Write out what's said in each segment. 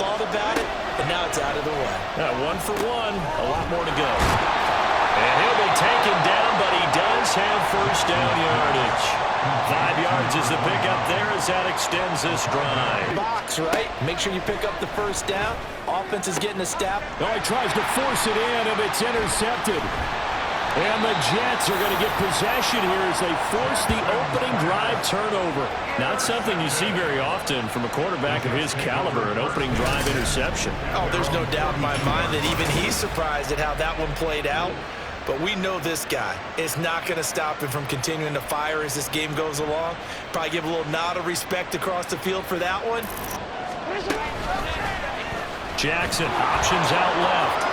thought about it, and now it's out of the way. 1 for 1, a lot more to go. And he'll be taken down, but he does have first down yardage. 5 yards is the pickup there as that extends this drive. Box, right? Make sure you pick up the first down. Offense is getting a step. Oh, he tries to force it in, and it's intercepted. And the Jets are going to get possession here as they force the opening drive turnover. Not something you see very often from a quarterback of his caliber, an opening drive interception. Oh, there's no doubt in my mind that even he's surprised at how that one played out. But we know this guy is not going to stop him from continuing to fire as this game goes along. Probably give a little nod of respect across the field for that one. Jackson, options out left.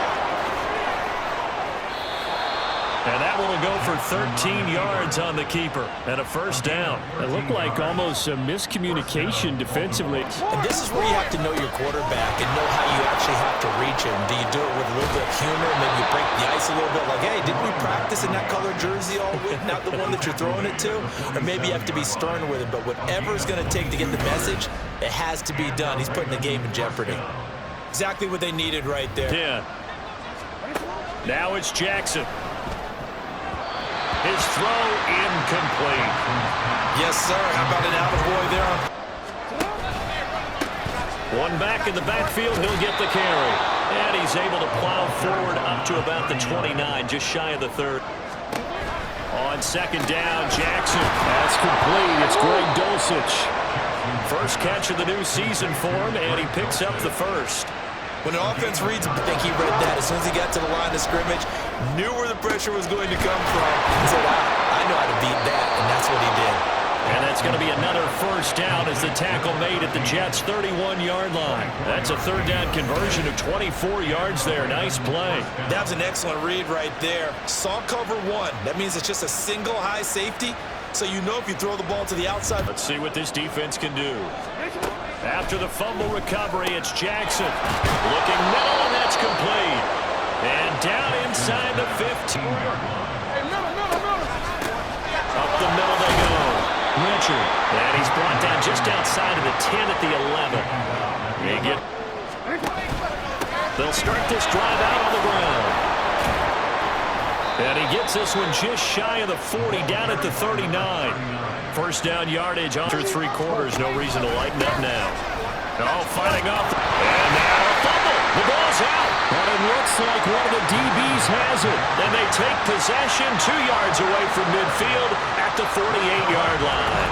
And that one will go for 13 yards on the keeper and a first down. It looked like almost a miscommunication defensively. And this is where you have to know your quarterback and know how you actually have to reach him. Do you do it with a little bit of humor? Maybe you break the ice a little bit like, hey, didn't we practice in that colored jersey all week? Not the one that you're throwing it to? Or maybe you have to be stern with him. But whatever it's going to take to get the message, it has to be done. He's putting the game in jeopardy. Exactly what they needed right there. Yeah. Now it's Jackson. His throw incomplete. Yes, sir. How about an attaboy there? One back in the backfield. He'll get the carry. And he's able to plow forward up to about the 29, just shy of the 30. On second down, Jackson. That's complete. It's Greg Dulcich. First catch of the new season for him, and he picks up the first. When an offense reads him, I think he read that. As soon as he got to the line of scrimmage, knew where the pressure was going to come from. He said, I know how to beat that, and that's what he did. And that's going to be another first down as the tackle made at the Jets' 31-yard line. That's a third down conversion of 24 yards there. Nice play. That was an excellent read right there. Saw cover one. That means it's just a single high safety, so you know if you throw the ball to the outside. Let's see what this defense can do. After the fumble recovery, it's Jackson. Looking middle, and that's complete. And down inside the 15. Up the middle they go. Richard. And he's brought down just outside of the 10 at the 11. They'll start this drive out on the ground. And he gets this one just shy of the 40, down at the 39. First down yardage after 3 quarters. No reason to lighten up now. Oh, fighting off. And now a fumble. The ball's out. And it looks like one of the DBs has it. And they take possession 2 yards away from midfield at the 48-yard line.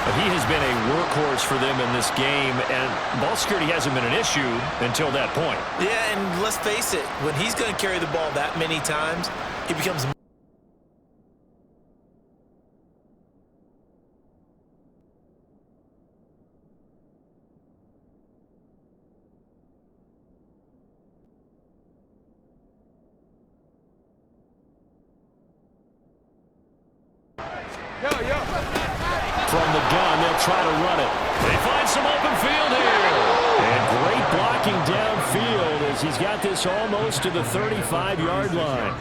But he has been a workhorse for them in this game, and ball security hasn't been an issue until that point. Yeah, and let's face it, when he's going to carry the ball that many times, he becomes from the gun, they'll try to run it. They find some open field here. And great blocking downfield as he's got this almost to the 35-yard line.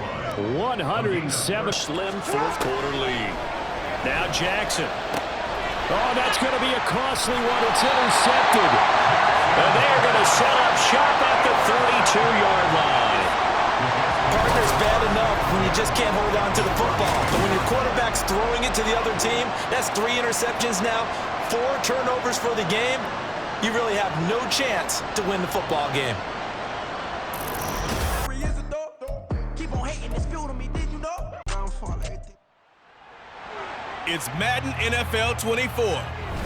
107. Slim fourth-quarter lead. Now Jackson. Oh, that's going to be a costly one. It's intercepted. And they're going to set up shop at the 32-yard line. Partner's bad enough when you just can't hold on to the football. But when your quarterback's throwing it to the other team, that's 3 interceptions now, 4 turnovers for the game. You really have no chance to win the football game. It's Madden NFL 24.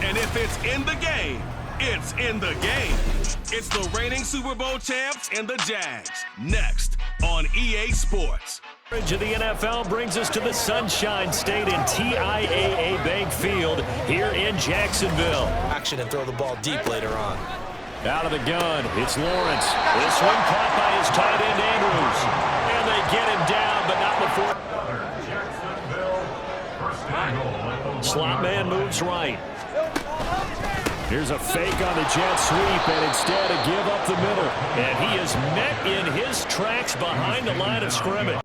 And if it's in the game, it's in the game. It's the reigning Super Bowl champs and the Jags. Next on EA Sports. Of the NFL brings us to the Sunshine State in TIAA Bank Field here in Jacksonville. Action and throw the ball deep later on. Out of the gun, it's Lawrence. This one caught by his tight end Andrews. And they get him down, but not before. Slot man moves right. Here's a fake on the jet sweep, and instead a give up the middle. And he is met in his tracks behind the line of scrimmage.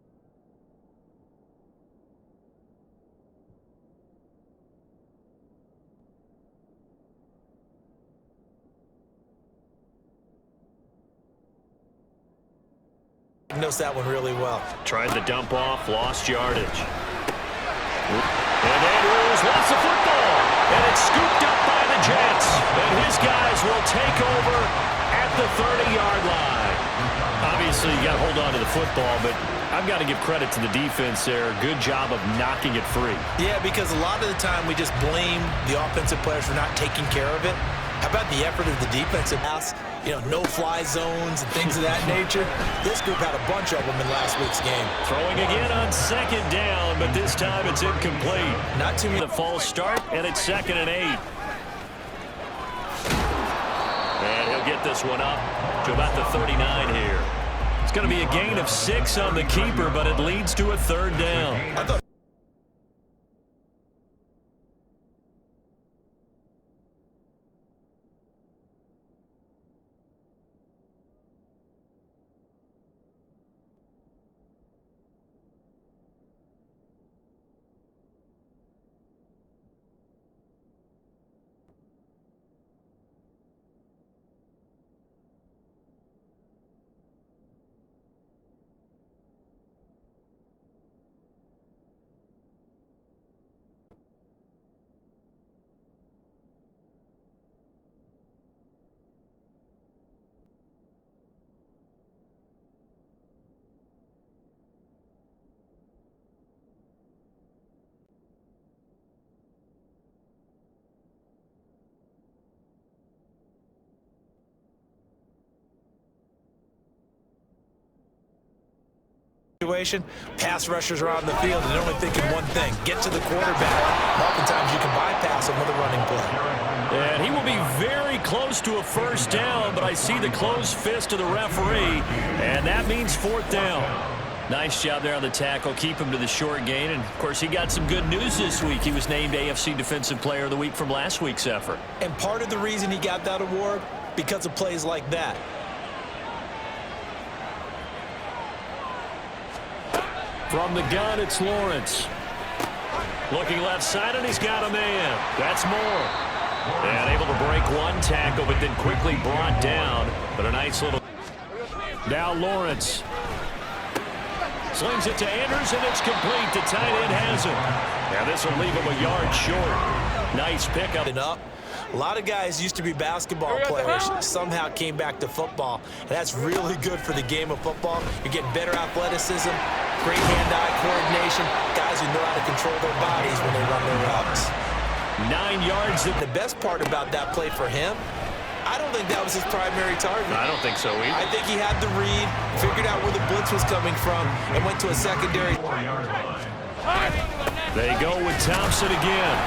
Knows that one really well. Tried the dump off, lost yardage. And Andrews lost the football. And it's scooped up by the Jets. And his guys will take over at the 30-yard line. Obviously, you got to hold on to the football, but I've got to give credit to the defense there. Good job of knocking it free. Yeah, because a lot of the time we just blame the offensive players for not taking care of it. How about the effort of the defensive pass? You know, no-fly zones and things of that nature. This group had a bunch of them in last week's game. Throwing again on 2nd down, but this time it's incomplete. Not too many. The false start, and it's 2nd and 8. And he'll get this one up to about the 39 here. It's going to be a gain of 6 on the keeper, but it leads to a 3rd down. Pass rushers are on the field and they're only thinking one thing: get to the quarterback. Oftentimes you can bypass him with a running play. And he will be very close to a 1st down, but I see the closed fist of the referee, and that means 4th down. Nice job there on the tackle. Keep him to the short gain. And, of course, he got some good news this week. He was named AFC Defensive Player of the Week from last week's effort. And part of the reason he got that award, because of plays like that. From the gun, it's Lawrence. Looking left side, and he's got a man. That's Moore. And able to break one tackle, but then quickly brought down. But a nice little... Now Lawrence. Slings it to Andrews, and it's complete. The tight end has it. Now this will leave him a yard short. Nice pickup. A lot of guys used to be basketball players, somehow came back to football, and that's really good for the game of football. You're getting better athleticism, great hand-eye coordination, guys who know how to control their bodies when they run their routes. 9 yards. The best part about that play for him, I don't think that was his primary target. I don't think so either. I think he had the read, figured out where the blitz was coming from, and went to a secondary. They go with Thompson again.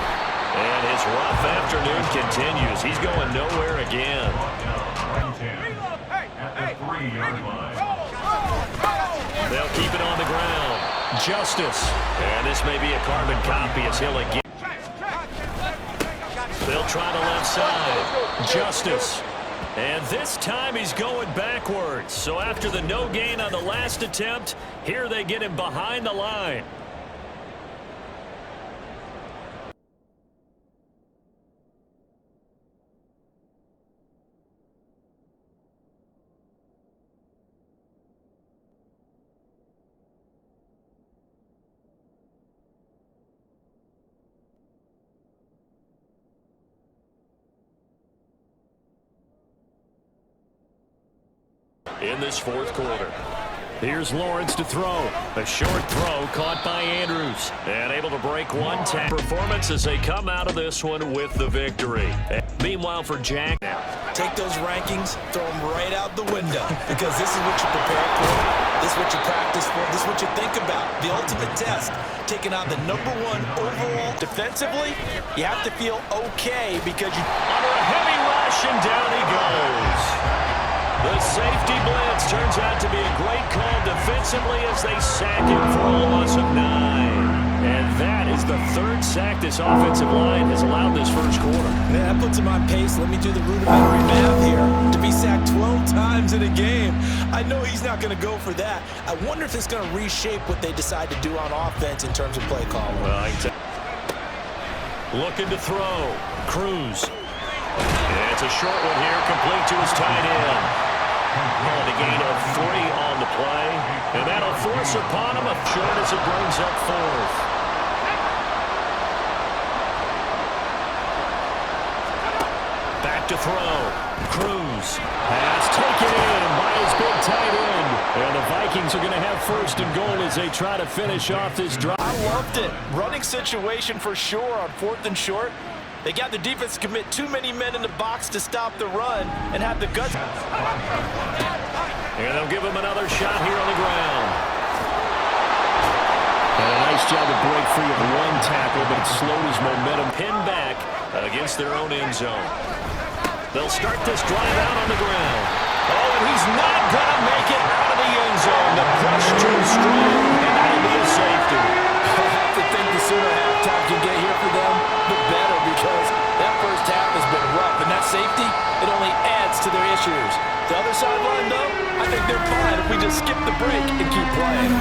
And his rough afternoon continues. He's going nowhere again. They'll keep it on the ground. Justice. And this may be a carbon copy as he'll again. They'll try the left side. Justice. And this time he's going backwards. So after the no gain on the last attempt, here they get him behind the line. In this 4th quarter. Here's Lawrence to throw. A short throw caught by Andrews. And able to break one tackle. Performance as they come out of this one with the victory. And meanwhile for Jack. Take those rankings, throw them right out the window, because this is what you prepare for. This is what you practice for. This is what you think about. The ultimate test. Taking on the #1 overall. Defensively, you have to feel okay because you... Under a heavy rush, and down he goes. The safety blitz turns out to be a great call defensively as they sack him for a loss of 9. And that is the 3rd sack this offensive line has allowed this 1st quarter. Man, that puts him on pace. Let me do the rudimentary math here. To be sacked 12 times in a game, I know he's not going to go for that. I wonder if it's going to reshape what they decide to do on offense in terms of play calling. Looking to throw. Cruz. And it's a short one here, complete to his tight end. And a gain of 3 on the play. jumps upon him. Short as it brings up fourth. Back to throw. Cruz. Pass taken in by his big tight end. And the Vikings are going to have first and goal as they try to finish off this drive. I loved it. Running situation for sure on 4th and short. They got the defense to commit too many men in the box to stop the run and have the guts. And they'll give him another shot here on the ground. And a nice job to break free of one tackle, but it slowed his momentum. Pinned back against their own end zone. They'll start this drive out on the ground. Oh, and he's not going to make it out of the end zone. The push too strong, and that'll be a safety. I have to think the sooner halftime can get here for them, the better, because that first half has been rough, and that safety, it only adds to their issues. The other sideline, though, I think they're fine if we just skip the break and keep playing.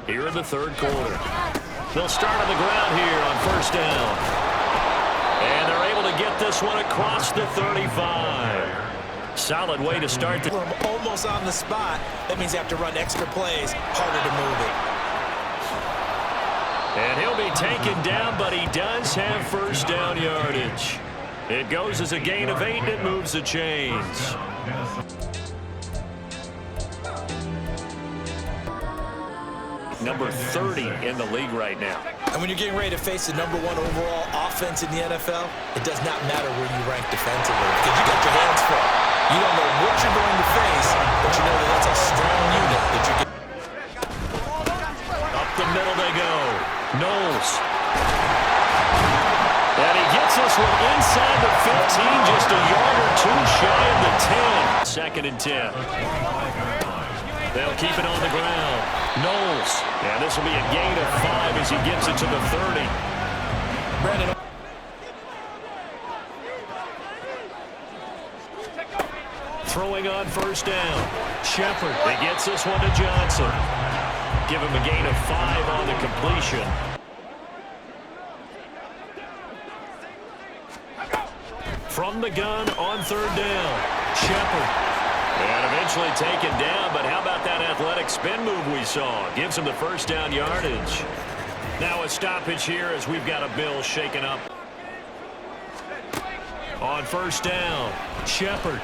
Here in the third quarter. They'll start on the ground here on first down. And they're able to get this one across the 35. Solid way to start. Almost on the spot. That means you have to run extra plays, harder to move it. And he'll be taken down, but he does have first down yardage. It goes as a gain of 8, and it moves the chains. Number 30 in the league right now. And when you're getting ready to face the #1 overall offense in the NFL, it does not matter where you rank defensively because you got your hands full. You don't know what you're going to face, but you know that that's a strong unit that you're getting. Up the middle they go. Knowles. And he gets this one inside the 15, just a yard or two shy of the 10. 2nd and 10. They'll keep it on the ground. Knowles. And this will be a gain of 5 as he gets it to the 30. Brandon. Throwing on first down. Shepard. He gets this one to Johnson. Give him a gain of 5 on the completion. From the gun on 3rd down. Shepard. And eventually taken down, but how about that athletic spin move we saw? Gives him the first down yardage. Now a stoppage here as we've got a Bill shaken up. On first down, Shepard.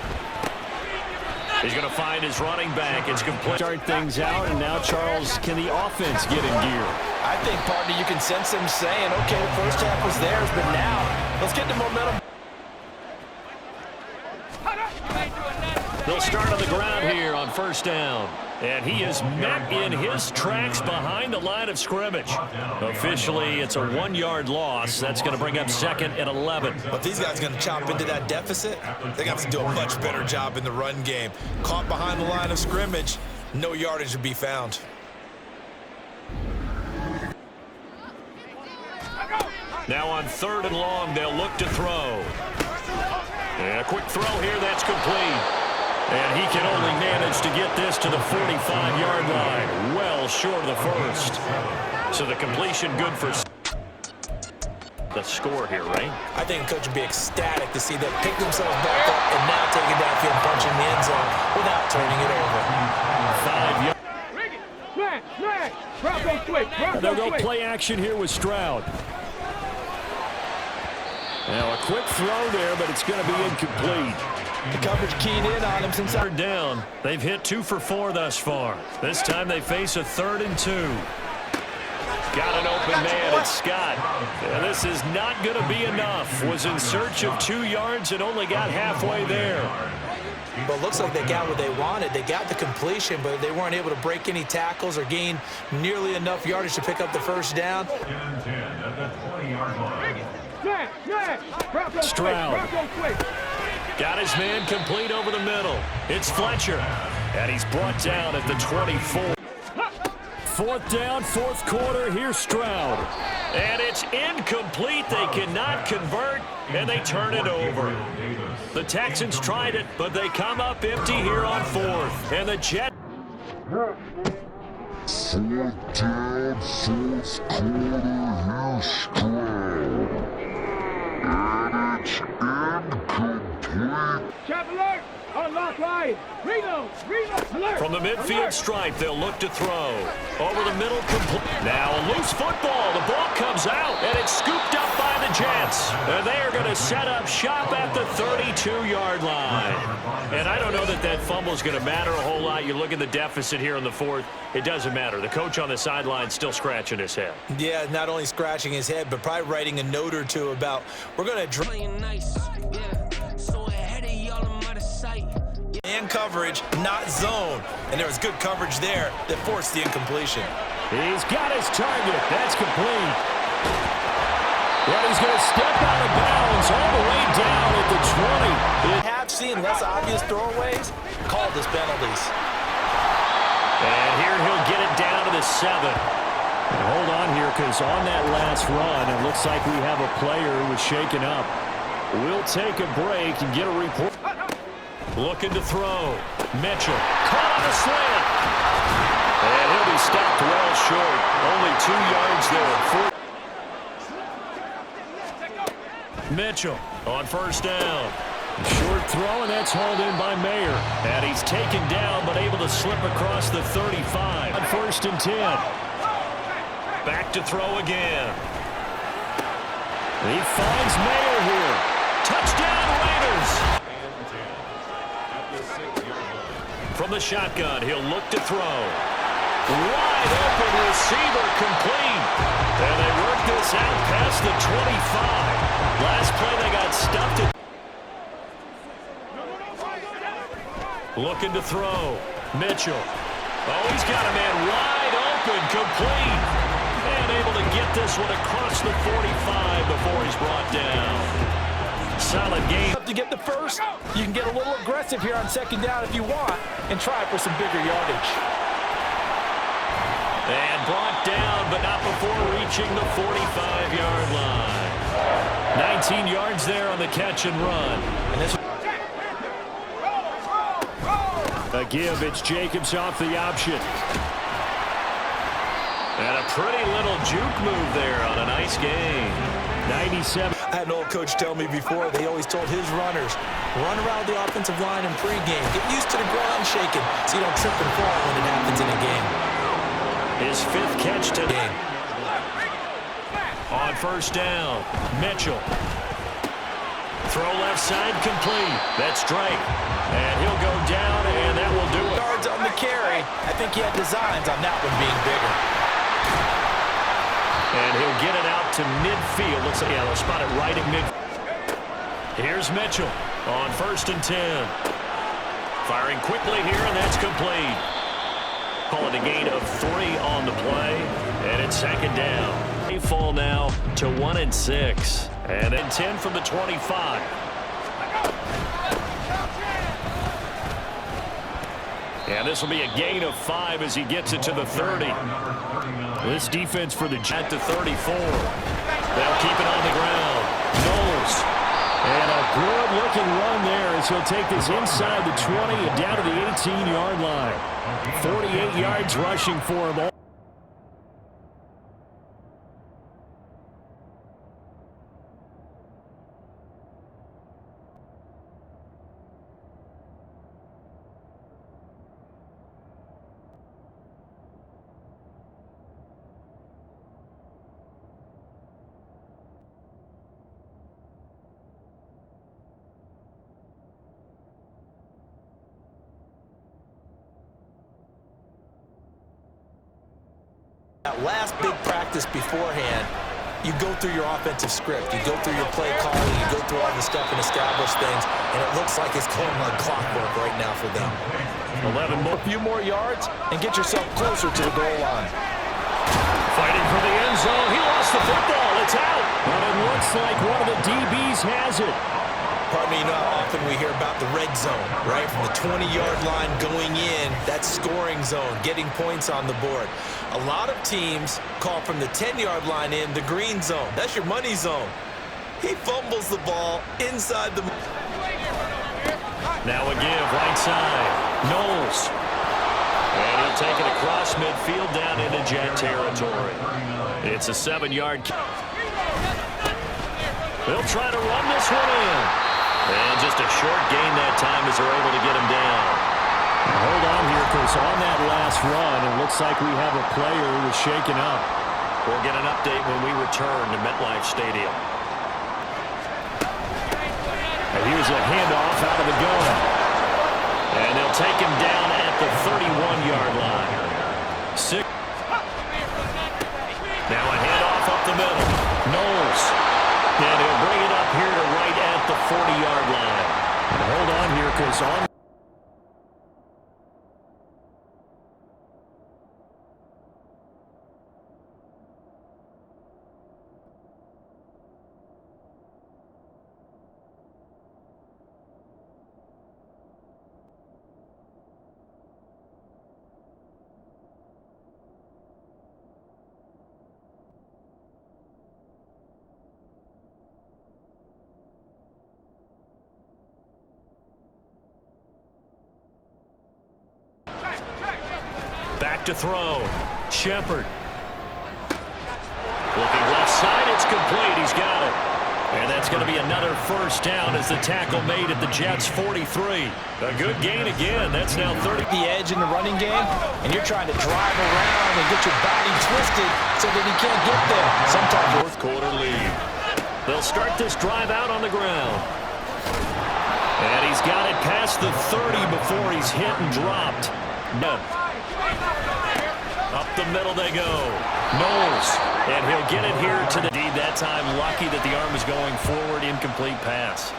He's going to find his running back. It's complete. Start things out, and now, Charles, can the offense get in gear? I think, partner, you can sense him saying, okay, the first half was theirs, but now let's get the momentum. They'll start on the ground here on first down. And he is met in his tracks behind the line of scrimmage. Officially, it's a 1-yard loss. That's going to bring up 2nd and 11. But these guys are going to chop into that deficit. They got to do a much better job in the run game. Caught behind the line of scrimmage, no yardage to be found. Now on 3rd and long, they'll look to throw. And a quick throw here, that's complete. And he can only manage to get this to the 45-yard line, well short of the first. So the completion good for the score here, right? I think coach would be ecstatic to see them pick themselves back up and now take it downfield, punching the end zone without turning it over. 5 yards. They'll go play action here with Stroud. Now a quick throw there, but it's going to be incomplete. The coverage keyed in on him since they're down. They've hit 2 for 4 thus far. This time they face a 3rd and 2. Got an open man, it's Scott. And this is not going to be enough. Was in search of 2 yards and only got halfway there. but looks like they got what they wanted. They got the completion, but they weren't able to break any tackles or gain nearly enough yardage to pick up the first down. Stroud got his man complete over the middle. It's Fletcher, and he's brought down at the 24. Fourth down, fourth quarter. Here's Stroud. And it's incomplete. They cannot convert, and they turn it over. The Texans tried it, but they come up empty here on fourth. And the Jets. Fourth down, fourth quarter. Here's Stroud. And it's incomplete. Chap alert! Unlock line! Reload! Alert! From the midfield stripe, they'll look to throw. Over the middle, complete. Now a loose football. The ball comes out, and it's scooped up by the Jets. And they are going to set up shop at the 32-yard line. And I don't know that that fumble is going to matter a whole lot. You look at the deficit here in the fourth. It doesn't matter. The coach on the sideline still scratching his head. Yeah, not only scratching his head, but probably writing a note or two about, we're going to playing nice, yeah. So ahead of y'all, I'm out of sight. man coverage, not zone. And there was good coverage there that forced the incompletion. He's got his target. That's complete. And he's going to step out of bounds all the way down at the 20. I have seen less obvious throwaways called as penalties. And here he'll get it down to the 7. And hold on here, because on that last run, it looks like we have a player who was shaken up. We'll take a break and get a report. Looking to throw. Mitchell caught on a slant. And he'll be stopped well short. Only 2 yards there. Mitchell on first down. Short throw, and that's hauled in by Mayer. And he's taken down, but able to slip across the 35. On first and 10. Back to throw again. He finds Mayer here. Touchdown, Raiders! From the shotgun, he'll look to throw. Wide open receiver complete. And they work this out past the 25. Last play, they got stuffed it. Looking to throw. Mitchell. Oh, he's got a man wide open, complete. And able to get this one across the 45 before he's brought down. Solid game. To get the first, you can get a little aggressive here on second down if you want and try for some bigger yardage. And brought down, but not before reaching the 45-yard line. 19 yards there on the catch and run. And this a give, it's Jacobs off the option. And a pretty little juke move there on a nice game. 97. I had an old coach tell me before, they always told his runners, run around the offensive line in pregame. Get used to the ground shaking so you don't trip and fall when it happens in a game. His 5th catch today. On first down, Mitchell. Throw left side complete. That's Drake. And he'll go down, and that will do it. Yards on the carry. I think he had designs on that one being bigger. And he'll get it out to midfield. Looks like, yeah, they'll spot it right at mid. Here's Mitchell on first and 10. Firing quickly here, and that's complete. Call it a gain of 3 on the play, and it's second down. They fall now to 1-6, and then 10 from the 25. And this will be a gain of 5 as he gets it to the 30. This defense for the Jets to 34. They'll keep it on the ground. Knowles. And a good-looking run there as he'll take this inside the 20 and down to the 18-yard line. 48 yards rushing for him. That last big practice beforehand, you go through your offensive script. You go through your play calling. You go through all the stuff and establish things, and it looks like it's going like clockwork right now for them. 11 more. A few more yards and get yourself closer to the goal line. Fighting for the end zone. He lost the football. It's out. But it looks like one of the DBs has it. Pardon me, you know how often we hear about the red zone, right? From the 20-yard line going in, that scoring zone, getting points on the board. A lot of teams call from the 10-yard line in the green zone. That's your money zone. He fumbles the ball inside the... Now a give, right side. Knowles. And he'll take it across midfield down into Jet territory. It's a 7-yard. They'll try to run this one in. And just a short gain that time as they're able to get him down. Hold on here, because on that last run, it looks like we have a player who was shaken up. We'll get an update when we return to MetLife Stadium. And here's a handoff out of the gun. And they'll take him down at the 31-yard line. Now a handoff up the middle. Knowles. And he'll bring it up here to right at the 40-yard line. Hold on here, because on... Back to throw. Shepard. Looking left side, it's complete. He's got it. And that's going to be another first down as the tackle made at the Jets' 43. A good gain again. That's now 30. The edge in the running game, and you're trying to drive around and get your body twisted so that he can't get there. Sometimes Fourth quarter lead. They'll start this drive out on the ground. And he's got it past the 30 before he's hit and dropped. No. Up the middle they go. Knowles. And he'll get it here to the D. That time lucky that the arm is going forward. Incomplete pass.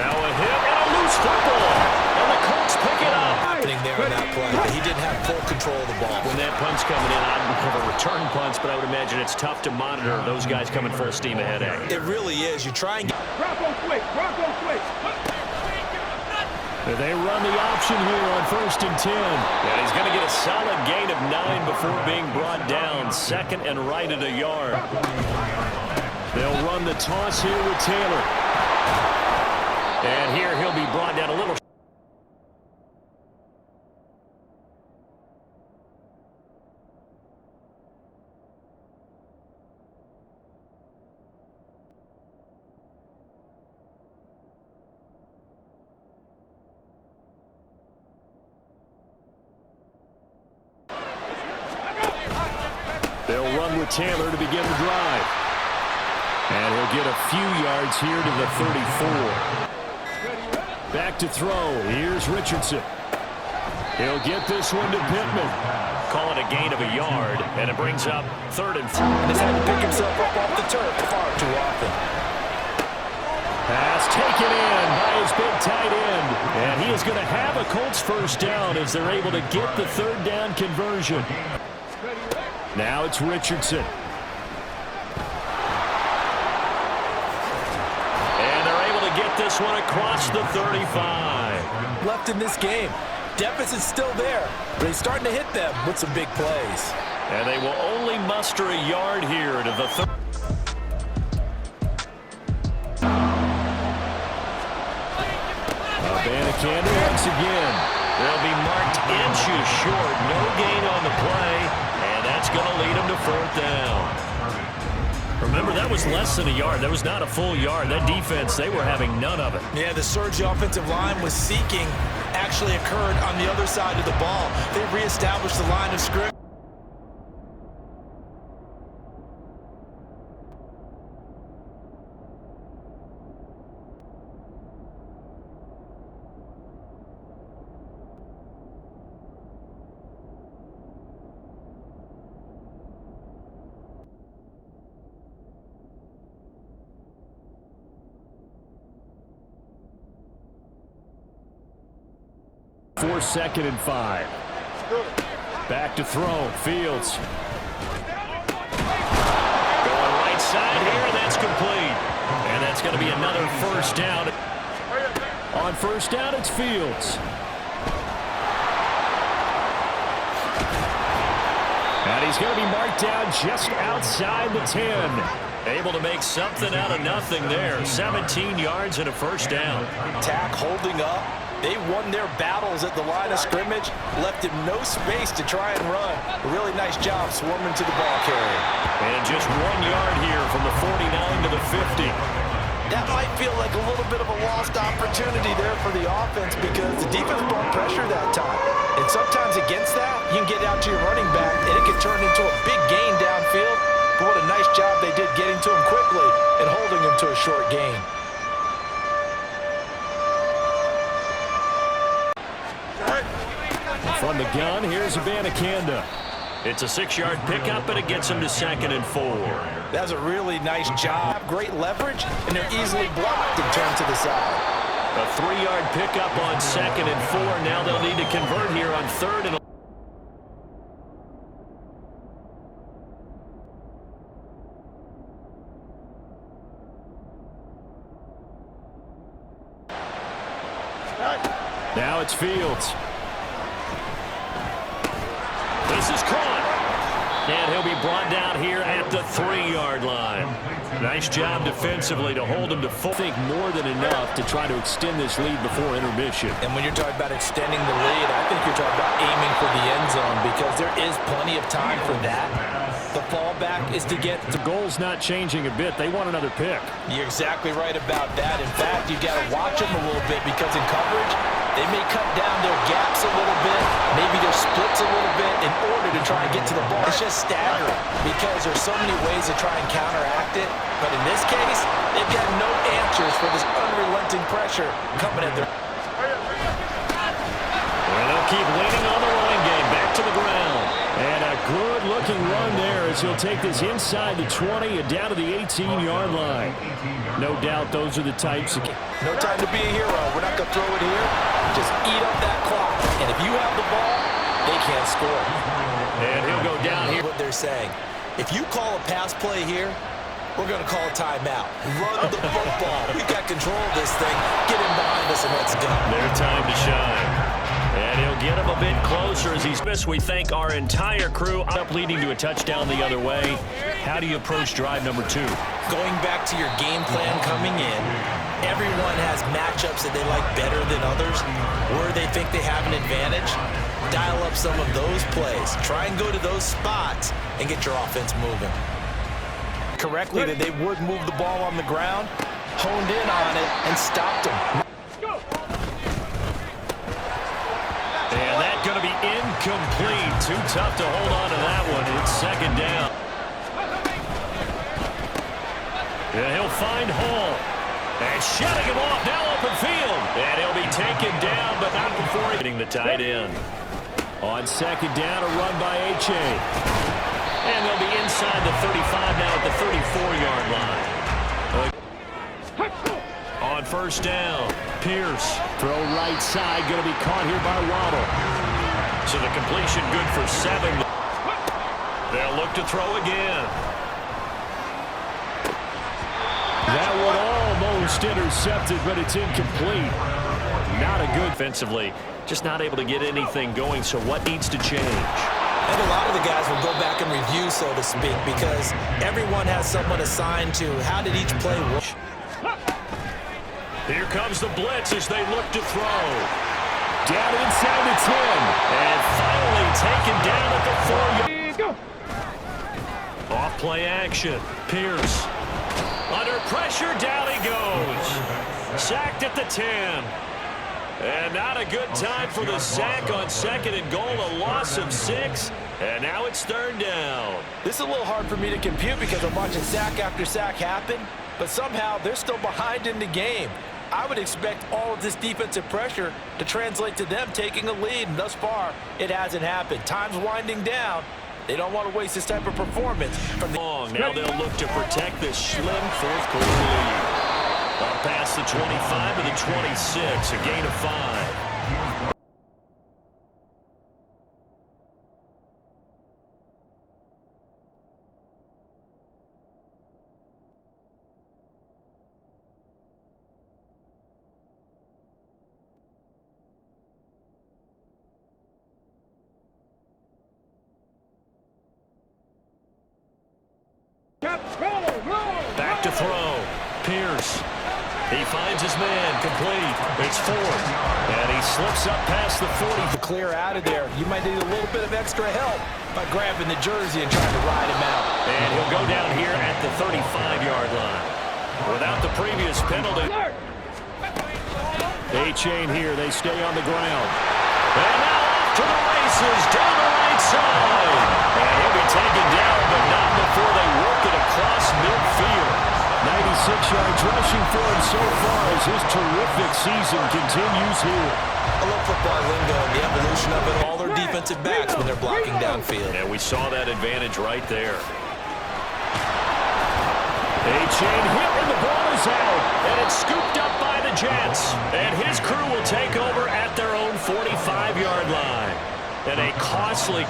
Now a hit and a loose football. And the Colts pick it up. happening there on that play, but he didn't have full control of the ball. When that punt's coming in, I don't have a return punch, but I would imagine it's tough to monitor those guys coming full steam ahead at you. It really is. You try and get... Bronco quick, Bronco quick. They run the option here on 1st and 10. And he's going to get a solid gain of 9 before being brought down. Second and right at a yard. They'll run the toss here with Taylor. And here he'll be brought down a little. They'll run with Taylor to begin the drive. And he'll get a few yards here to the 34. Back to throw. Here's Richardson. He'll get this one to Pittman. Call it a gain of a yard, and it brings up 3rd and 4. And he's had to pick himself up off the turf far too often. Pass taken in by his big tight end. And he is going to have a Colts first down as they're able to get the 3rd down conversion. Now it's Richardson. And they're able to get this one across the 35. Left in this game. Deficit's still there, but he's starting to hit them with some big plays. And they will only muster a yard here to the 3rd. Abanikanda once again. They'll be marked inches short. No gain on the play, and that's going to lead them to 4th down. Remember, that was less than a yard. That was not a full yard. That defense, they were having none of it. Yeah, the surge the offensive line was seeking actually occurred on the other side of the ball. They reestablished the line of scrimmage. For 2nd and 5. Back to throw. Fields. Going right side here. That's complete. And that's going to be another first down. On first down, it's Fields. And he's going to be marked down just outside the 10. Able to make something out of nothing there. 17 yards and a first down. Tack holding up. They won their battles at the line of scrimmage, left him no space to try and run. A really nice job swarming to the ball carrier. And just 1 yard here from the 49 to the 50. That might feel like a little bit of a lost opportunity there for the offense because the defense brought pressure that time. And sometimes against that, you can get out to your running back, and it can turn into a big gain downfield. But what a nice job they did getting to him quickly and holding him to a short gain. From the gun, here's Abanikanda. It's a 6-yard pickup, and it gets him to 2nd and 4. That's a really nice job. Great leverage, and they're easily blocked and turned to the side. A 3-yard pickup on 2nd and 4. Now they'll need to convert here on 3rd and 11. Now it's Fields. This is caught. And he'll be brought down here at the 3-yard line. Nice job defensively to hold him to 4. I think more than enough to try to extend this lead before intermission. And when you're talking about extending the lead, I think you're talking about aiming for the end zone because there is plenty of time for that. The fallback is to get... The goal's not changing a bit. They want another pick. You're exactly right about that. In fact, you got to watch them a little bit because in coverage, they may cut down their gaps a little bit, maybe their splits a little bit in order to try and get to the ball. It's just staggering because there's so many ways to try and counteract it. But in this case, they've got no answers for this unrelenting pressure coming at their... Well, they'll keep leaning on the running game. Back to the ground. And a good-looking run there as he'll take this inside the 20 and down to the 18-yard line. No doubt those are the types of... No time to be a hero. We're not going to throw it here. Just eat up that clock. And if you have the ball, they can't score. And he'll go down here. What they're saying. If you call a pass play here, we're going to call a timeout. Run the football. We got control of this thing. Get him behind us and let's go. Their time to shine. And he'll get him a bit closer as he's missed. We thank our entire crew. Up leading to a touchdown the other way. How do you approach drive number 2? Going back to your game plan coming in, everyone has matchups that they like better than others, where they think they have an advantage. Dial up some of those plays. Try and go to those spots and get your offense moving. Correctly, that they would move the ball on the ground, honed in on it, and stopped them. And that's going to be incomplete. Too tough to hold on to that one. It's 2nd down. And he'll find Hall. And shutting him off, now open field. And he'll be taken down, but not before hitting the tight end. On 2nd down, a run by H.A. And they'll be inside the 35 now at the 34-yard line. On 1st down, Pierce. Throw right side, going to be caught here by Waddle. So the completion good for 7. They'll look to throw again. That one almost intercepted, but it's incomplete. Not a good defensively. Just not able to get anything going, so what needs to change? And a lot of the guys will go back and review, so to speak, because everyone has someone assigned to how did each play work. Here comes the blitz as they look to throw. Down inside the 10. And finally taken down at the 4-yard. Off play action. Pierce. Under pressure, down he goes. Sacked at the 10. And not a good time for the sack on 2nd and goal. A loss of 6. And now it's 3rd down. This is a little hard for me to compute because I'm watching sack after sack happen, but somehow they're still behind in the game. I would expect all of this defensive pressure to translate to them taking a lead, and thus far, it hasn't happened. Time's winding down. They don't want to waste this type of performance from the... Now they'll look to protect this slim 4th quarter lead. Up past the 25 to the 26, a gain of 5. back to throw. Pierce. He finds his man, complete. It's fourth, and he slips up past the 40. To clear out of there, you might need a little bit of extra help by grabbing the jersey and trying to ride him out. And he'll go down here at the 35-yard line. Without the previous penalty. A-chain here. They stay on the ground. And now off to the races down the right side. And he'll be taken down, but not before they work it across midfield. 96 yards rushing for him so far as his terrific season continues here. I love football lingo and the evolution of it. All their defensive backs when they're blocking downfield. And we saw that advantage right there. A-chain hit and the ball is out. And it's scooped up by the Jets. And his crew will take over at their own 45-yard line. And a costly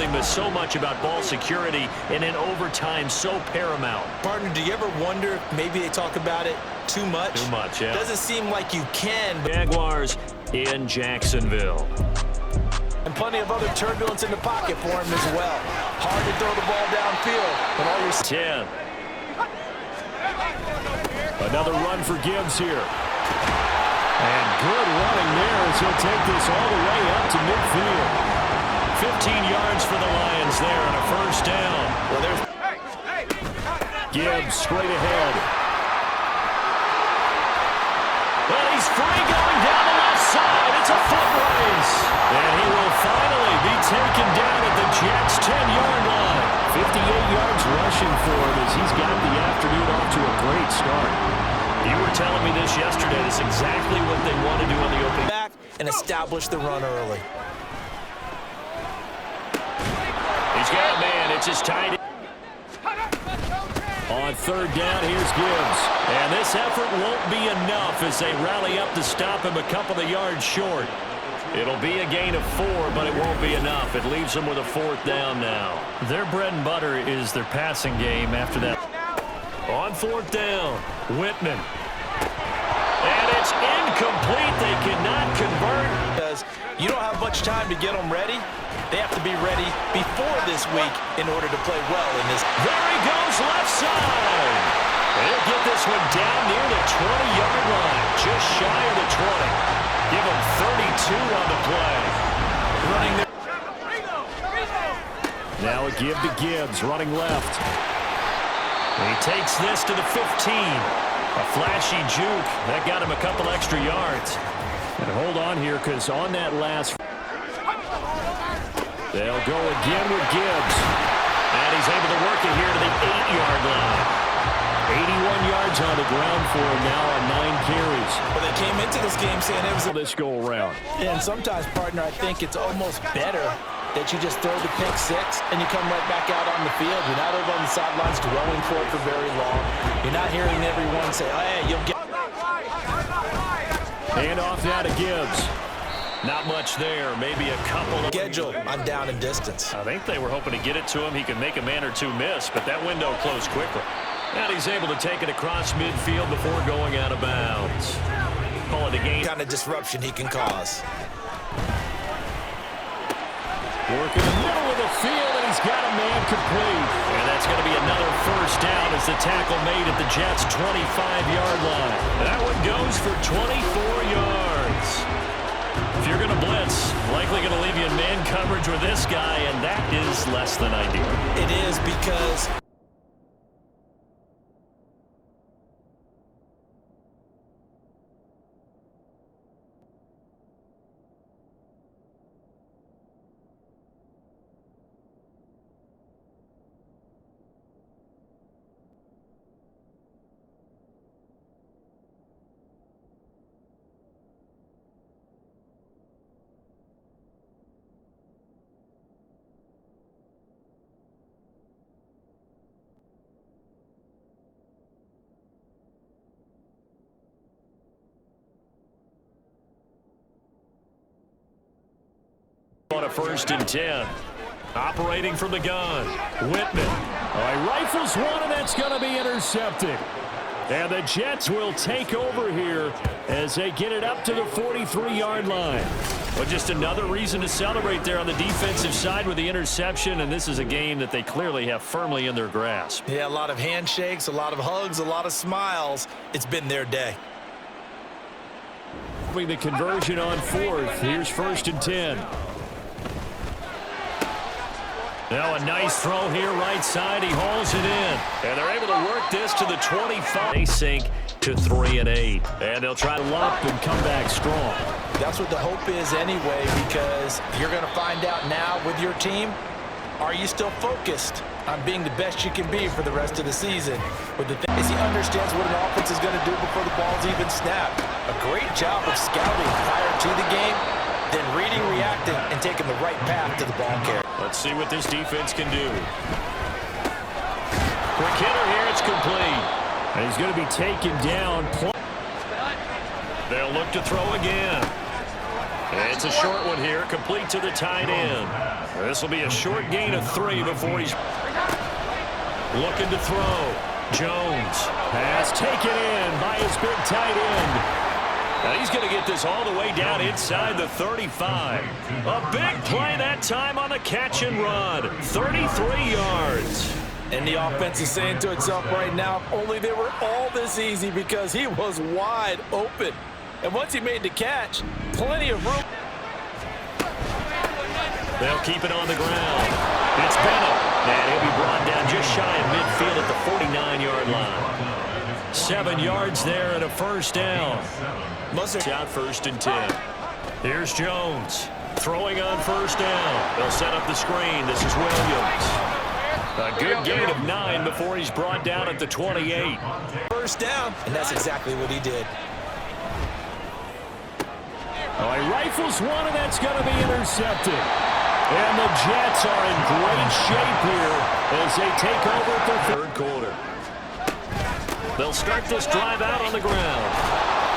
miss. So much about ball security and in overtime so paramount. Partner, do you ever wonder if maybe they talk about it too much? Too much, yeah. Doesn't seem like you can. Jaguars in Jacksonville. And plenty of other turbulence in the pocket for him as well. Hard to throw the ball downfield. But all your 10. Another run for Gibbs here. And good running there as he'll take this all the way up to midfield. 15 yards for the Lions there and a first down. Well, there's Gibbs straight ahead. And he's free going down the left side. It's a foot race. And he will finally be taken down at the Jets' 10-yard line. 58 yards rushing for him as he's got the afternoon off to a great start. You were telling me this yesterday. That's exactly what they want to do on the opening. back and establish the run early. He's got a man. It's just tight. On third down, here's Gibbs. And this effort won't be enough as they rally up to stop him a couple of yards short. It'll be a gain of 4, but it won't be enough. It leaves them with a fourth down now. Their bread and butter is their passing game after that. On fourth down, Whitman. And it's incomplete. They cannot convert. Because you don't have much time to get them ready. They have to be ready before this week in order to play well in this. There he goes, left side. They'll get this one down near the 20-yard line, just shy of the 20. Give him 32 on the play. Running there. Now a give to Gibbs, running left. He takes this to the 15. A flashy juke. That got him a couple extra yards. And hold on here, because on that last... They'll go again with Gibbs. And he's able to work it here to the 8-yard line. 81 yards on the ground for him now on 9 carries. But they came into this game saying it was a... This go around. And sometimes, partner, I think it's almost better that you just throw the pick six and you come right back out on the field. You're not over on the sidelines dwelling for it for very long. You're not hearing everyone say, oh, hey, you'll get... Hand off now to Gibbs. Not much there. Maybe a couple of... Schedule on down and distance. I think they were hoping to get it to him. He could make a man or two miss, but that window closed quickly. And he's able to take it across midfield before going out of bounds. Call it a game. Kind of disruption he can cause. Working the middle of the field, and he's got a man complete. And that's going to be another first down as the tackle made at the Jets' 25-yard line. That one goes for 24 yards. If you're going to blitz, likely going to leave you in man coverage with this guy, and that is less than ideal. It is because... On a 1st and 10. Operating from the gun. Whitman. All right, rifles one, and that's going to be intercepted. And the Jets will take over here as they get it up to the 43-yard line. But just another reason to celebrate there on the defensive side with the interception, and this is a game that they clearly have firmly in their grasp. Yeah, a lot of handshakes, a lot of hugs, a lot of smiles. It's been their day. The conversion on fourth. Here's 1st and 10. Now a nice throw here right side. He hauls it in. And they're able to work this to the 25. They sink to 3 and 8. And they'll try to lump and come back strong. That's what the hope is anyway, because you're going to find out now with your team, are you still focused on being the best you can be for the rest of the season? But the thing is, he understands what an offense is going to do before the ball's even snapped. A great job of scouting prior to the game, then reading, reacting, and taking the right path to the ball carrier. Let's see what this defense can do. Quick hitter here, it's complete. And he's going to be taken down. They'll look to throw again. It's a short one here, complete to the tight end. This will be a short gain of 3 before he's looking to throw. Jones has taken in by his big tight end. Now he's going to get this all the way down inside the 35. A big play that time on the catch and run. 33 yards. And the offense is saying to itself right now, if only they were all this easy, because he was wide open. And once he made the catch, plenty of room. They'll keep it on the ground. It's Bennett. And he'll be brought down just shy of midfield at the 49-yard line. 7 yards there and a first down. Out 1st and 10. Here's Jones throwing on 1st down. They'll set up the screen. This is Williams. A good gain of 9 before he's brought down at the 28. First down, and that's exactly what he did. Oh, he rifles one, and that's going to be intercepted. And the Jets are in great shape here as they take over at the 3rd quarter. They'll start this drive out on the ground.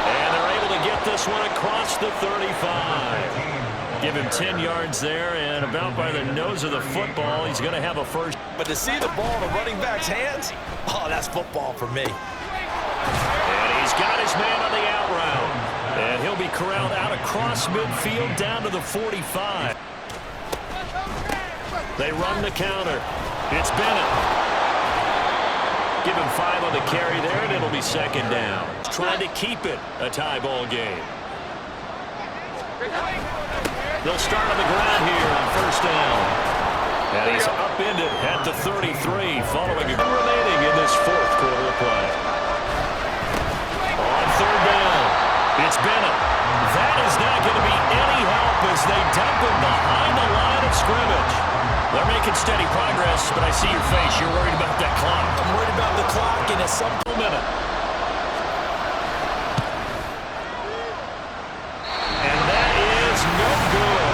And they're able to get this one across the 35. Give him 10 yards there, and about by the nose of the football, he's going to have a first. But to see the ball in the running back's hands, oh, that's football for me. And he's got his man on the out route. And he'll be corralled out across midfield down to the 45. They run the counter. It's Bennett. Give him 5 on the carry there, and it'll be 2nd down. Trying to keep it a tie ball game. They'll start on the ground here on 1st down. And he's upended at the 33 following a remaining in this 4th quarter of play. On 3rd down, it's Bennett. That is not going to be any help as they dump him behind the line of scrimmage. They're making steady progress, but I see your face. You're worried about that clock. I'm worried about the clock in a minute. And that is no good.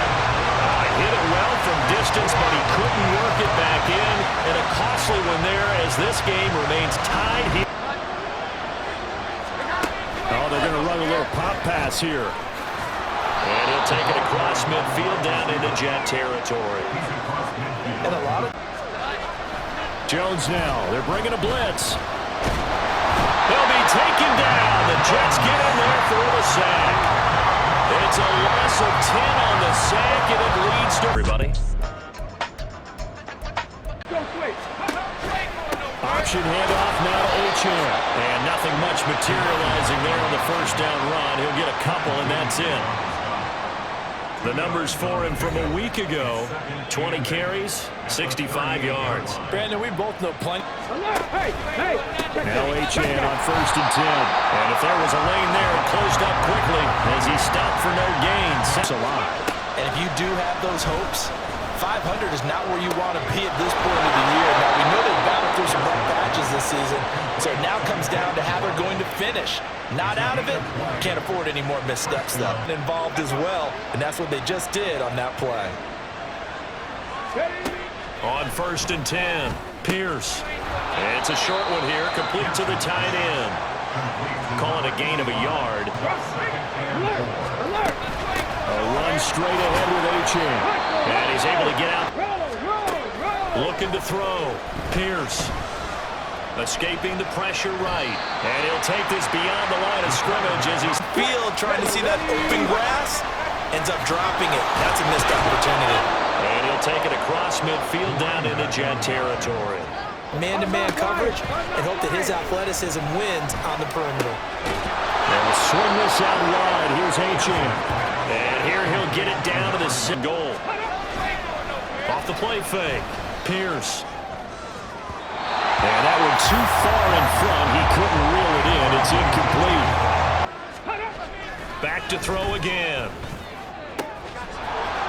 Hit it well from distance, but he couldn't work it back in. And a costly one there as this game remains tied here. Oh, they're going to run a little pop pass here. And he'll take it across midfield down into Jet territory. And a lot of Jones now. They're bringing a blitz. They'll be taken down. The Jets get in there for the sack. It's a loss of 10 on the sack, and it leads to everybody. Option handoff now to Achane. And nothing much materializing there on the 1st down run. He'll get a couple, and that's it. The numbers for him from a week ago, 20 carries, 65 yards. Brandon, we both know plenty. Now Achane on 1st and 10. And if there was a lane there, it closed up quickly as he stopped for no gain. That's a lot. And if you do have those hopes, 500 is not where you want to be at this point of the year. Now, we know they've battled through some rough patches this season, so it now comes down to how they're going to finish. Not out of it, can't afford any more missteps, though. Involved as well, and that's what they just did on that play. On 1st and 10, Pierce. It's a short one here, complete to the tight end. Calling a gain of a yard. A run straight ahead with Achane. And he's able to get out. Looking to throw. Pierce. Escaping the pressure right. And he'll take this beyond the line of scrimmage as he's Field trying to see that open grass. Ends up dropping it. That's a missed opportunity. And he'll take it across midfield down into Jet territory. Man-to-man coverage and hope that his athleticism wins on the perimeter. And we'll swing this out wide. Here's Achane. And here he'll get it down to the goal. Off the play fake. Pierce. And that one too far in front. He couldn't reel it in. It's incomplete. Back to throw again.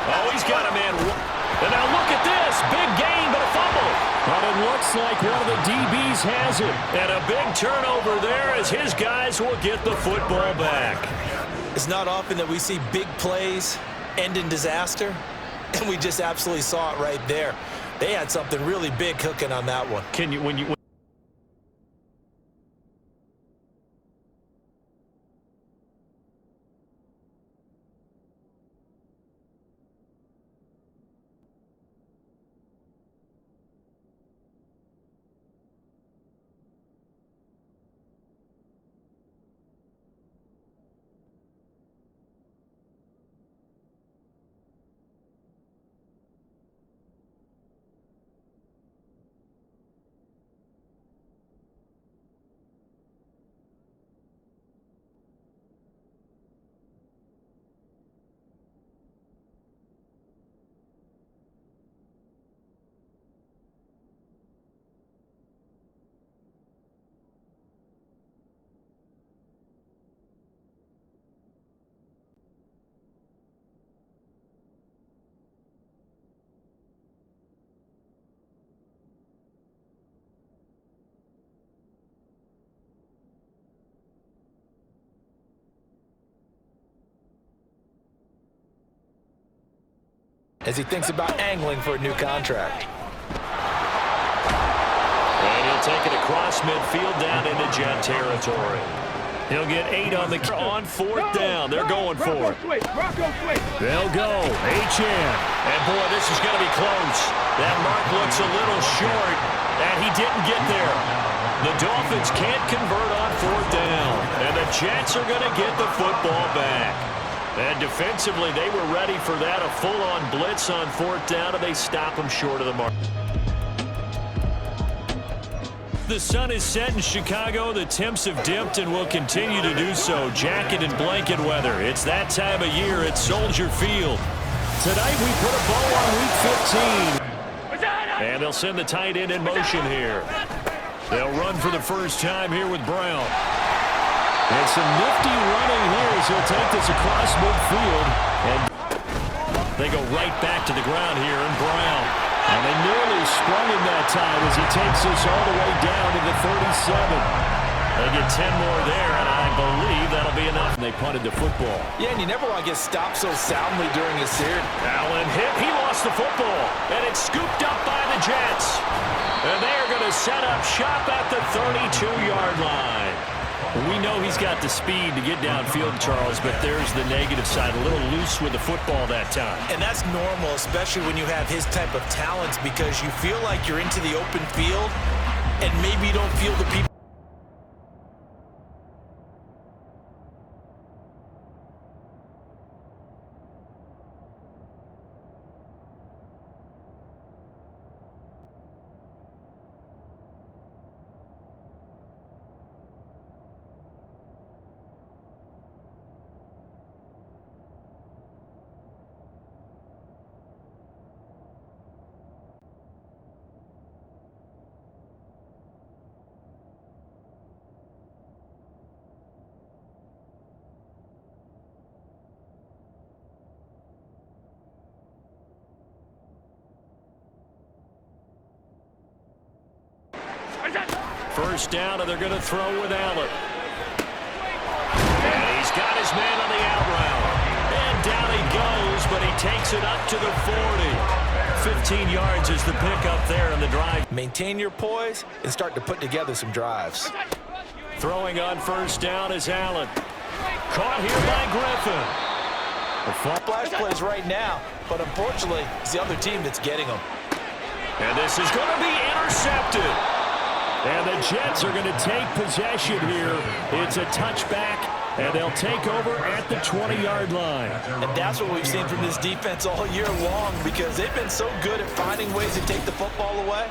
Oh, he's got a man. And now look at this. Big gain, but a fumble. But it looks like one of the DBs has it. And a big turnover there as his guys will get the football back. It's not often that we see big plays end in disaster, and we just absolutely saw it right there. They had something really big cooking on that one. As he thinks about angling for a new contract. And he'll take it across midfield down into Jet territory. He'll get 8 on fourth down. They're going for it. They'll go. Achane. And boy, this is going to be close. That mark looks a little short, and he didn't get there. The Dolphins can't convert on fourth down, and the Jets are going to get the football back. And defensively, they were ready for that, a full-on blitz on fourth down, and they stop them short of the mark. The sun is set in Chicago. The temps have dipped and will continue to do so. Jacket and blanket weather. It's that time of year at Soldier Field. Tonight, we put a bow on Week 15. And they'll send the tight end in motion here. They'll run for the first time here with Brown. And some nifty running here as he'll take this across midfield. And they go right back to the ground here, and Brown. And they nearly sprung him that time as he takes this all the way down to the 37. They get 10 more there, and I believe that'll be enough. And they punted the football. Yeah, and you never want to get stopped so soundly during a series. Allen hit. He lost the football, and it's scooped up by the Jets. And they are going to set up shop at the 32-yard line. We know he's got the speed to get downfield, Charles, but there's the negative side, a little loose with the football that time. And that's normal, especially when you have his type of talents, because you feel like you're into the open field and maybe you don't feel the people. First down, and they're going to throw with Allen. And he's got his man on the out route. And down he goes, but he takes it up to the 40. 15 yards is the pickup there in the drive. Maintain your poise and start to put together some drives. Throwing on first down is Allen. Caught here by Griffin. The flash plays right now, but unfortunately, it's the other team that's getting them. And this is going to be intercepted. And the Jets are going to take possession here. It's a touchback, and they'll take over at the 20-yard line. And that's what we've seen from this defense all year long, because they've been so good at finding ways to take the football away.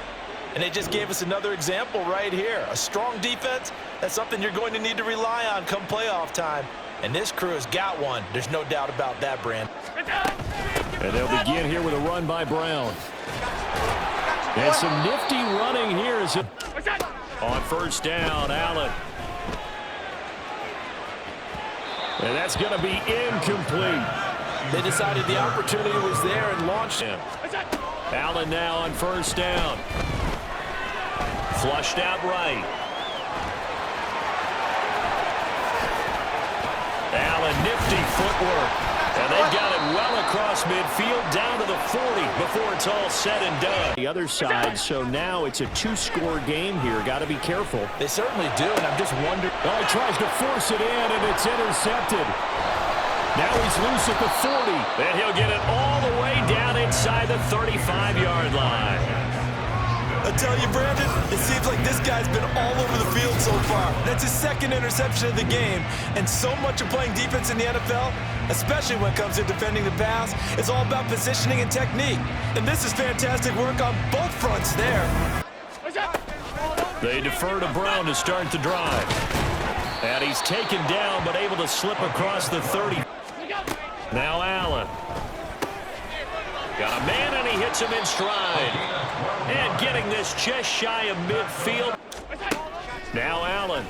And they just gave us another example right here. A strong defense, that's something you're going to need to rely on come playoff time. And this crew has got one. There's no doubt about that, Brand. And they'll begin here with a run by Brown. And some nifty running here as it on first down, Allen. And that's going to be incomplete. They decided the opportunity was there and launched him. Allen now on first down. Flushed out right. Allen, nifty footwork. And they've got it well across midfield down to the 40 before it's all said and done. The other side, so now it's a two-score game here. Got to be careful. They certainly do, and I'm just wondering. Oh, he tries to force it in, and it's intercepted. Now he's loose at the 40. And he'll get it all the way down inside the 35-yard line. I tell you, Brandon, it seems like this guy's been all over the field so far. That's his second interception of the game. And so much of playing defense in the NFL, especially when it comes to defending the pass, is all about positioning and technique. And this is fantastic work on both fronts there. They defer to Brown to start the drive. And he's taken down, but able to slip across the 30. Now Allen. Got a man, and he hits him in stride. And getting this just shy of midfield. Now Allen.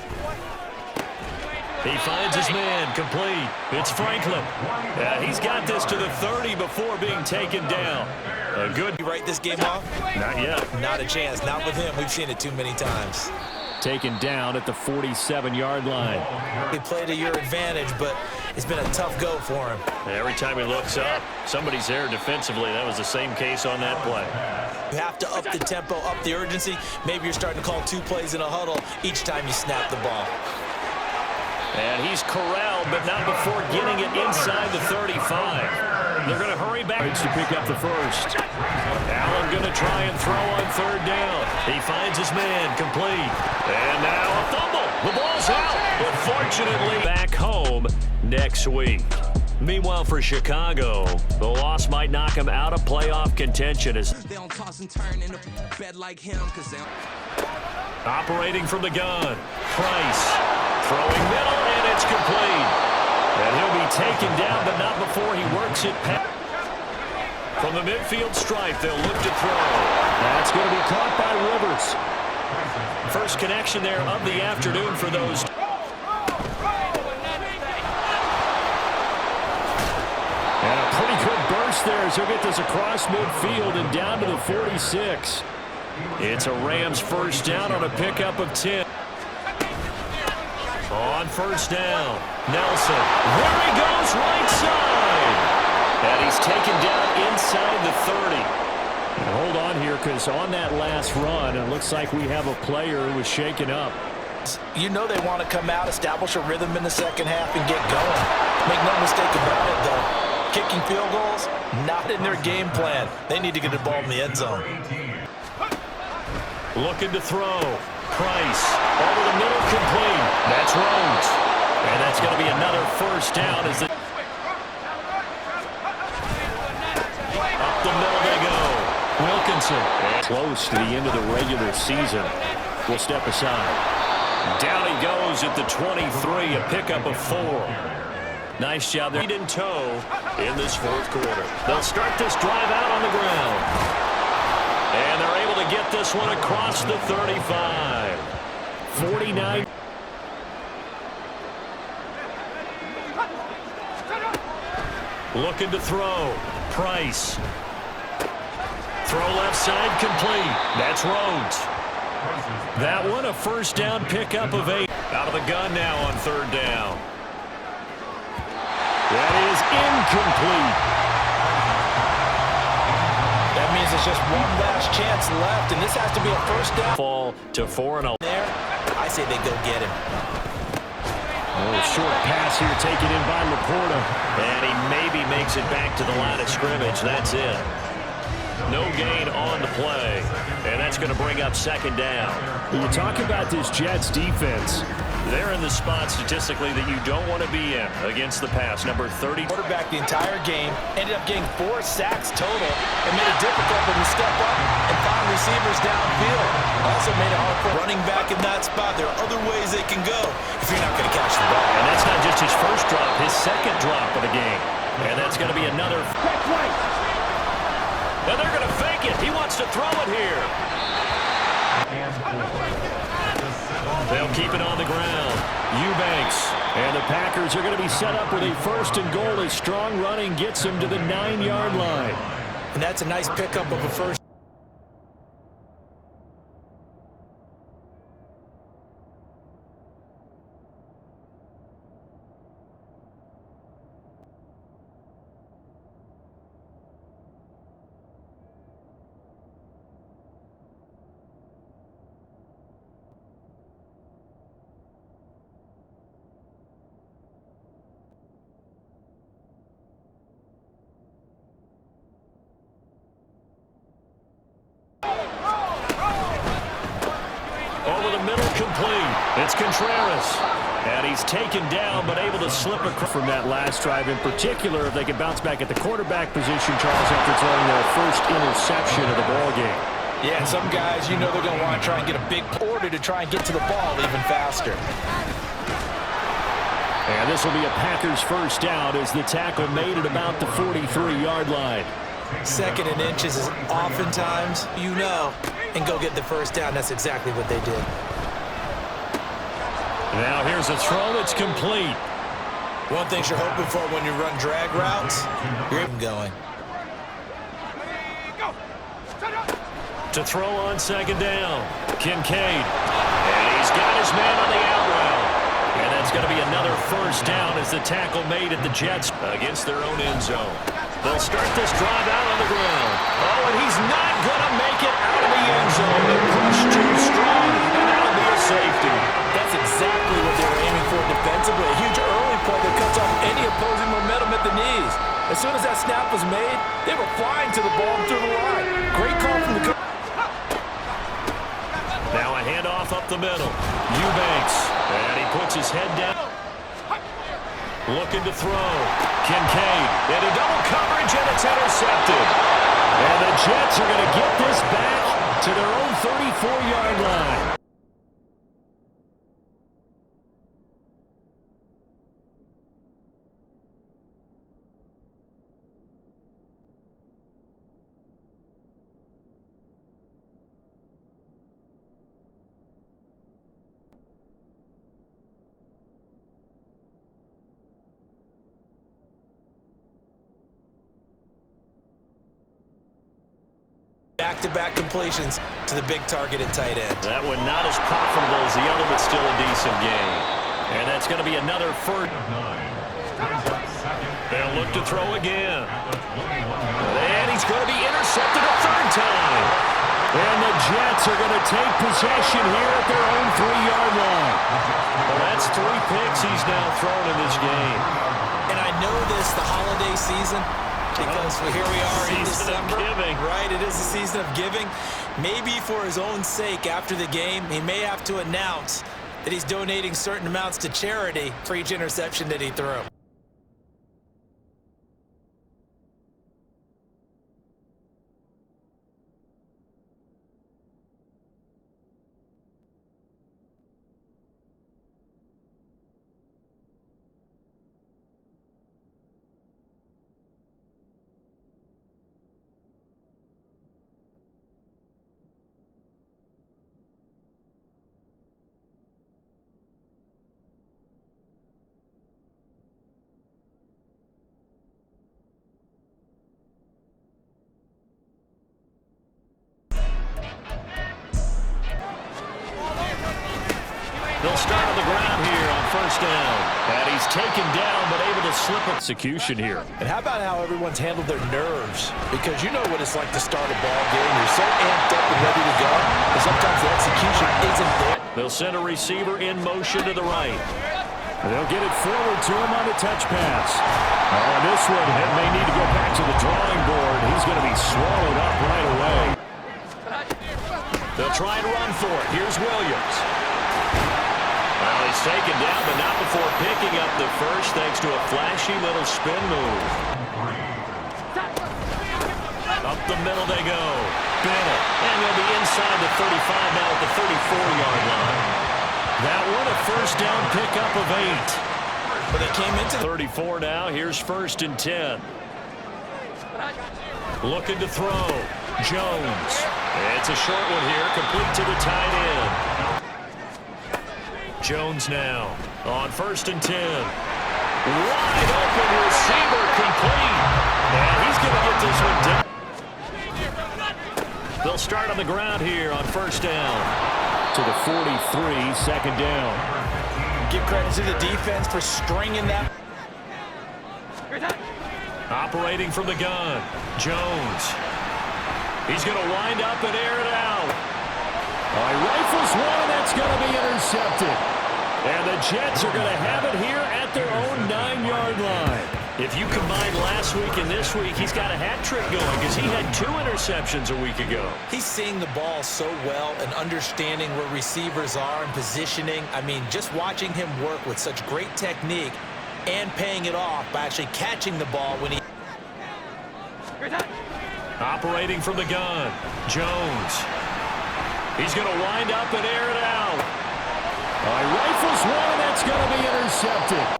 He finds his man, complete. It's Franklin. He's got this to the 30 before being taken down. A good. You write this game off? Not yet. Not a chance. Not with him. We've seen it too many times. Taken down at the 47-yard line. He played to your advantage, but it's been a tough go for him. Every time he looks up, somebody's there defensively. That was the same case on that play. You have to up the tempo, up the urgency. Maybe you're starting to call 2 plays in a huddle each time you snap the ball. And he's corralled, but not before getting it inside the 35. They're going to hurry back to pick up the first. Allen going to try and throw on third down. He finds his man, complete. And now a fumble. The ball's out, but fortunately back home next week. Meanwhile, for Chicago, the loss might knock them out of playoff contention. As They don't toss and turn in a bed like him, cause they don't. operating from the gun, Price throwing middle, and it's complete. And he'll be taken down, but not before he works it past. From the midfield stripe, they'll look to throw. That's going to be caught by Rivers. First connection there of the afternoon for those. And a pretty good burst there as he'll get this across midfield and down to the 46. It's a Rams first down on a pickup of 10. On first down, Nelson. There he goes, right side. And he's taken down inside the 30. And hold on here, because on that last run, it looks like we have a player who was shaken up. You know they want to come out, establish a rhythm in the second half, and get going. Make no mistake about it, though. Kicking field goals, not in their game plan. They need to get the ball in the end zone. Looking to throw. Price over the middle, complete. That's Rhodes. And that's going to be another first down as the up the middle they go. Wilkinson. Close to the end of the regular season. Will step aside. Down he goes at the 23, a pickup of 4. Nice job there. Lead in tow in this fourth quarter. They'll start this drive out on the ground. And they're able to get this one across the 35. 49. Looking to throw. Price. Throw left side, complete. That's Rhodes. That one a first down pickup of 8. Out of the gun now on third down. That is incomplete. That means there's just one last chance left, and this has to be a first down. Fall to 4-0. There, I say they go get him. Oh, short pass here taken in by Laporta. And he maybe makes it back to the line of scrimmage. That's it. No gain on the play. And that's going to bring up second down. When you talk about this Jets defense, they're in the spot statistically that you don't want to be in against the pass. Number 30. Quarterback the entire game, ended up getting 4 sacks total, and made it difficult for him to step up and find receivers downfield. Also made it hard for running back in that spot. There are other ways they can go if you're not going to catch the ball. And that's not just his first drop, his second drop of the game. And that's going to be another. That's right. And they're going to fake it. He wants to throw it here. They'll keep it on the ground. Eubanks. And the Packers are going to be set up with a 1st and goal as strong running gets them to the 9-yard line. And that's a nice pickup of a first. Over the middle, complete. It's Contreras. And he's taken down, but able to slip across. From that last drive in particular, if they can bounce back at the quarterback position, Charles, after throwing their first interception of the ball game. Yeah, and some guys, you know they're going to want to try and get a big order to try and get to the ball even faster. And this will be a Packers first down as the tackle made at about the 43-yard line. 2nd and inches is oftentimes, you know, and go get the first down. That's exactly what they did. Now here's a throw that's complete. One thing you're hoping for when you run drag routes, you're going. To throw on 2nd down. Kincaid. And he's got his man on the out route. And that's going to be another first down as the tackle made at the Jets against their own end zone. They'll start this drive out on the ground. Oh, and he's not going to make it out of the end zone. The push too strong, and that'll be a safety. That's exactly what they were aiming for defensively. A huge early play that cuts off any opposing momentum at the knees. As soon as that snap was made, they were flying to the ball and through the line. Great call from the coach. Now a handoff up the middle. Eubanks. And he puts his head down. Looking to throw. Kincaid. Into double coverage, and it's intercepted. And the Jets are going to get this back to their own 34-yard line. Back-to-back completions to the big target at tight end. That one not as profitable as the other, but still a decent game. And that's going to be another first. They'll look to throw again. And he's going to be intercepted a 3rd time. And the Jets are going to take possession here at their own 3-yard line. Well, that's 3 picks he's now thrown in this game. And I know this, the holiday season, because here we are in December, right? It is the season of giving. Maybe for his own sake after the game, he may have to announce that he's donating certain amounts to charity for each interception that he threw. They'll start on the ground here on first down. And he's taken down, but able to slip execution here. And how about how everyone's handled their nerves? Because you know what it's like to start a ball game. You're so amped up and ready to go, but sometimes the execution isn't there. They'll send a receiver in motion to the right. They'll get it forward to him on the touch pass. Oh, this one may need to go back to the drawing board. He's going to be swallowed up right away. They'll try and run for it. Here's Williams. Well, he's taken down, but not before picking up the first thanks to a flashy little spin move. Up the middle they go. Bennett. And they'll be inside the 35 now at the 34-yard line. That one a first down pickup of 8. But they came into 34 now. Here's 1st and 10. Looking to throw. Jones. It's a short one here, complete to the tight end. Jones now on 1st and 10. Wide open receiver complete. And he's going to get this one down. They'll start on the ground here on 1st down. To the 43, 2nd down. Give credit to the defense for stringing that. Operating from the gun. Jones. He's going to wind up and air it out. He rifles one, and that's going to be intercepted. And the Jets are going to have it here at their own 9-yard line. If you combine last week and this week, he's got a hat trick going because he had 2 interceptions a week ago. He's seeing the ball so well and understanding where receivers are and positioning. I mean, just watching him work with such great technique and paying it off by actually catching the ball when he... Operating from the gun. Jones. He's going to wind up and air it out. He rifles one, and that's going to be intercepted.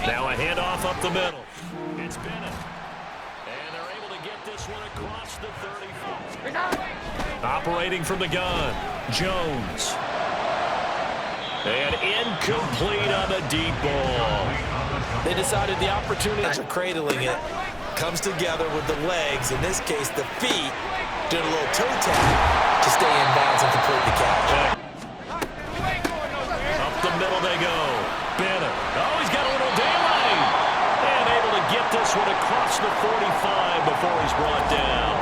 Now a handoff up the middle. It's Bennett. And they're able to get this one across the 34. Operating from the gun. Jones. And incomplete on the deep ball. They decided the opportunity for cradling it comes together with the legs, in this case the feet, doing a little toe tap to stay in bounds and complete the catch. Up the middle they go. Bennett. Oh, he's got a little daylight. And able to get this one across the 45 before he's brought down.